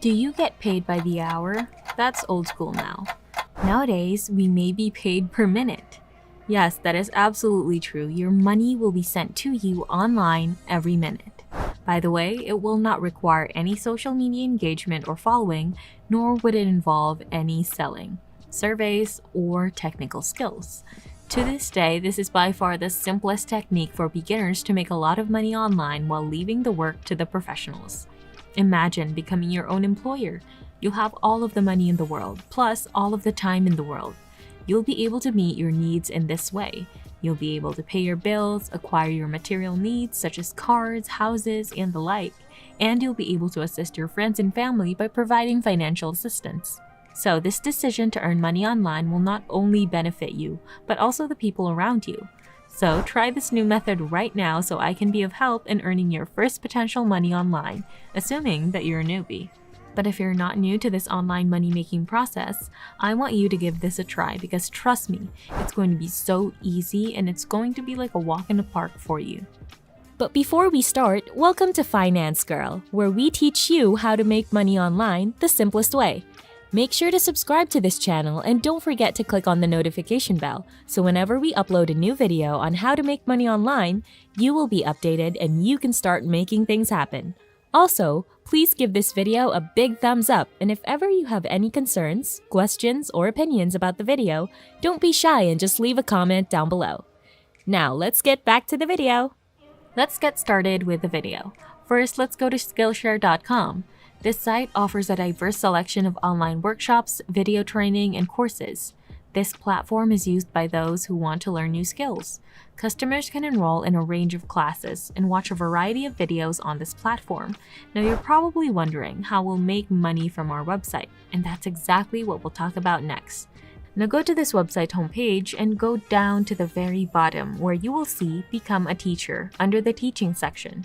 Do you get paid by the hour? That's old school now. Nowadays, we may be paid per minute. Yes, that is absolutely true. Your money will be sent to you online every minute. By the way, it will not require any social media engagement or following, nor would it involve any selling, surveys, or technical skills. To this day, this is by far the simplest technique for beginners to make a lot of money online while leaving the work to the professionals. Imagine becoming your own employer. You'll have all of the money in the world, plus all of the time in the world. You'll be able to meet your needs in this way. You'll be able to pay your bills, acquire your material needs such as cars, houses, and the like, and you'll be able to assist your friends and family by providing financial assistance. So this decision to earn money online will not only benefit you, but also the people around you. So try this new method right now so I can be of help in earning your first potential money online, assuming that you're a newbie. But if you're not new to this online money-making process, I want you to give this a try because trust me, it's going to be so easy and it's going to be like a walk in the park for you. But before we start, welcome to Finance Girl, where we teach you how to make money online the simplest way. Make sure to subscribe to this channel and don't forget to click on the notification bell so whenever we upload a new video on how to make money online, you will be updated and you can start making things happen. Also, please give this video a big thumbs up, and if ever you have any concerns, questions, or opinions about the video, don't be shy and just leave a comment down below. Now, let's get back to the video. Let's get started with the video. First, let's go to Skillshare.com. This site offers a diverse selection of online workshops, video training, and courses. This platform is used by those who want to learn new skills. Customers can enroll in a range of classes and watch a variety of videos on this platform. Now you're probably wondering how we'll make money from our website, and that's exactly what we'll talk about next. Now go to this website homepage and go down to the very bottom where you will see Become a Teacher under the Teaching section.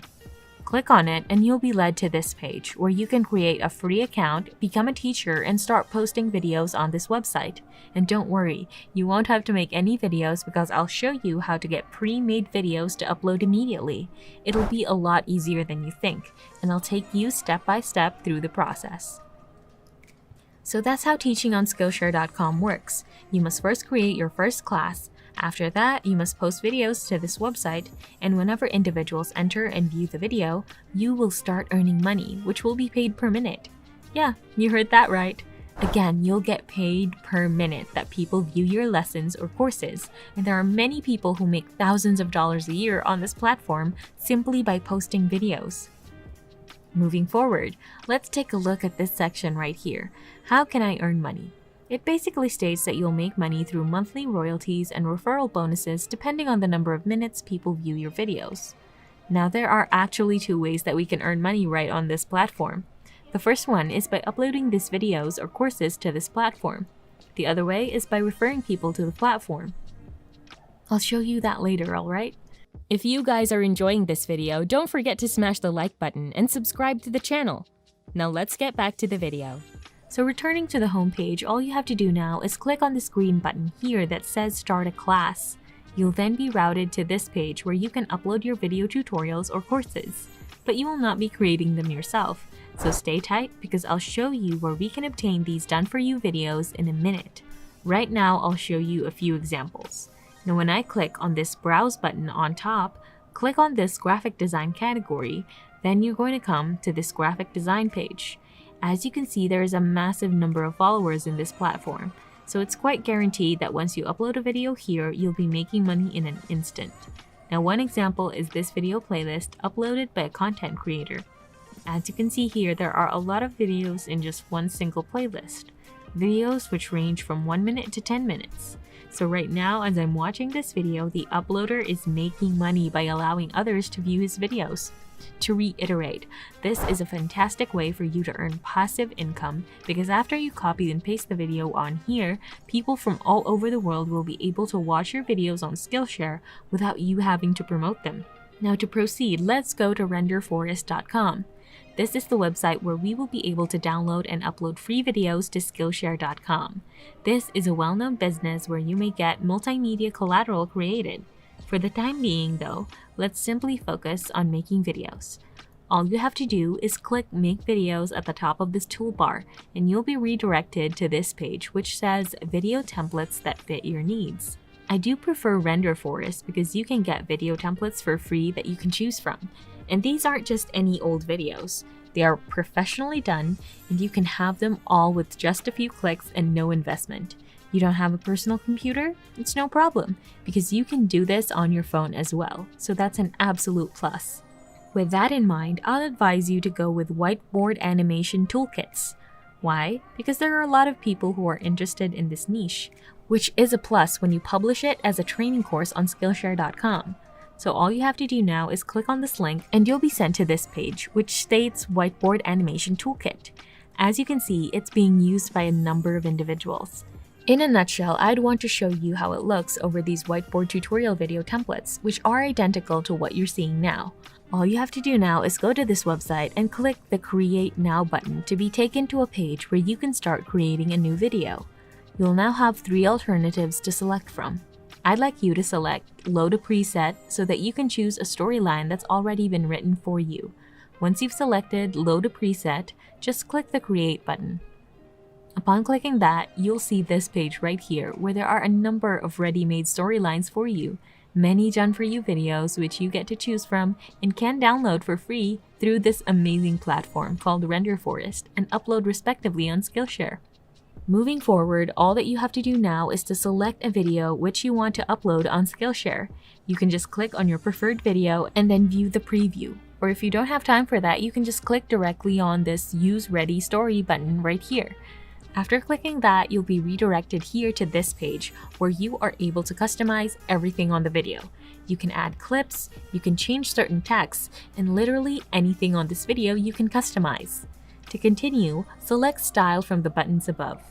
Click on it and you'll be led to this page where you can create a free account, become a teacher, and start posting videos on this website. And don't worry, you won't have to make any videos because I'll show you how to get pre-made videos to upload immediately. It'll be a lot easier than you think, and I'll take you step by step through the process. So that's how teaching on Skillshare.com works. You must first create your first class. After that, you must post videos to this website, and whenever individuals enter and view the video, you will start earning money, which will be paid per minute. Yeah, you heard that right. Again, you'll get paid per minute that people view your lessons or courses, and there are many people who make thousands of dollars a year on this platform simply by posting videos. Moving forward, let's take a look at this section right here. How can I earn money? It basically states that you'll make money through monthly royalties and referral bonuses depending on the number of minutes people view your videos. Now there are actually two ways that we can earn money right on this platform. The first one is by uploading these videos or courses to this platform. The other way is by referring people to the platform. I'll show you that later, alright? If you guys are enjoying this video, don't forget to smash the like button and subscribe to the channel. Now let's get back to the video. So returning to the homepage, all you have to do now is click on this green button here that says Start a Class. You'll then be routed to this page where you can upload your video tutorials or courses. But you will not be creating them yourself, so stay tight because I'll show you where we can obtain these done for you videos in a minute. Right now, I'll show you a few examples. Now when I click on this Browse button on top, click on this graphic design category, then you're going to come to this graphic design page. As you can see, there is a massive number of followers in this platform, so it's quite guaranteed that once you upload a video here, you'll be making money in an instant. Now one example is this video playlist uploaded by a content creator. As you can see here, there are a lot of videos in just one single playlist. Videos which range from 1 minute to 10 minutes. So right now, as I'm watching this video, the uploader is making money by allowing others to view his videos. To reiterate, this is a fantastic way for you to earn passive income because after you copy and paste the video on here, people from all over the world will be able to watch your videos on Skillshare without you having to promote them. Now to proceed, let's go to renderforest.com. This is the website where we will be able to download and upload free videos to Skillshare.com. This is a well-known business where you may get multimedia collateral created. For the time being though, let's simply focus on making videos. All you have to do is click Make Videos at the top of this toolbar, and you'll be redirected to this page which says Video Templates that fit your needs. I do prefer Render Forest because you can get video templates for free that you can choose from. And these aren't just any old videos. They are professionally done, and you can have them all with just a few clicks and no investment. You don't have a personal computer? It's no problem, because you can do this on your phone as well, so that's an absolute plus. With that in mind, I'll advise you to go with whiteboard animation toolkits. Why? Because there are a lot of people who are interested in this niche, which is a plus when you publish it as a training course on Skillshare.com. So all you have to do now is click on this link and you'll be sent to this page, which states Whiteboard Animation Toolkit. As you can see, it's being used by a number of individuals. In a nutshell, I'd want to show you how it looks over these whiteboard tutorial video templates, which are identical to what you're seeing now. All you have to do now is go to this website and click the Create Now button to be taken to a page where you can start creating a new video. You'll now have 3 alternatives to select from. I'd like you to select Load a Preset so that you can choose a storyline that's already been written for you. Once you've selected Load a Preset, just click the Create button. Upon clicking that, you'll see this page right here where there are a number of ready-made storylines for you, many done-for-you videos which you get to choose from and can download for free through this amazing platform called Render Forest and upload respectively on Skillshare. Moving forward, all that you have to do now is to select a video which you want to upload on Skillshare. You can just click on your preferred video and then view the preview. Or if you don't have time for that, you can just click directly on this Use Ready Story button right here. After clicking that, you'll be redirected here to this page where you are able to customize everything on the video. You can add clips, you can change certain texts, and literally anything on this video you can customize. To continue, select Style from the buttons above.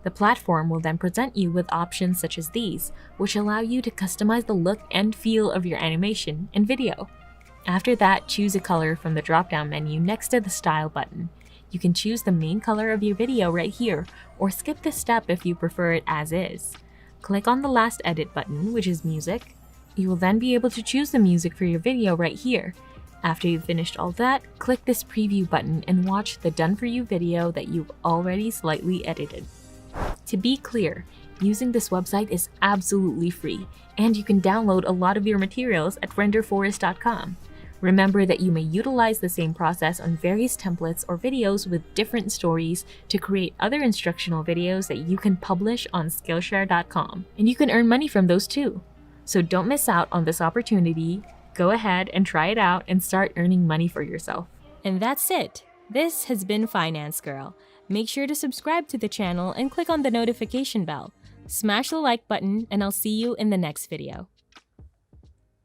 The platform will then present you with options such as these, which allow you to customize the look and feel of your animation and video. After that, choose a color from the drop-down menu next to the Style button. You can choose the main color of your video right here, or skip this step if you prefer it as is. Click on the last Edit button, which is Music. You will then be able to choose the music for your video right here. After you've finished all that, click this Preview button and watch the Done For You video that you've already slightly edited. To be clear, using this website is absolutely free, and you can download a lot of your materials at renderforest.com. Remember that you may utilize the same process on various templates or videos with different stories to create other instructional videos that you can publish on Skillshare.com, and you can earn money from those too. So don't miss out on this opportunity. Go ahead and try it out and start earning money for yourself. And that's it. This has been Finance Girl. Make sure to subscribe to the channel and click on the notification bell. Smash the like button and I'll see you in the next video.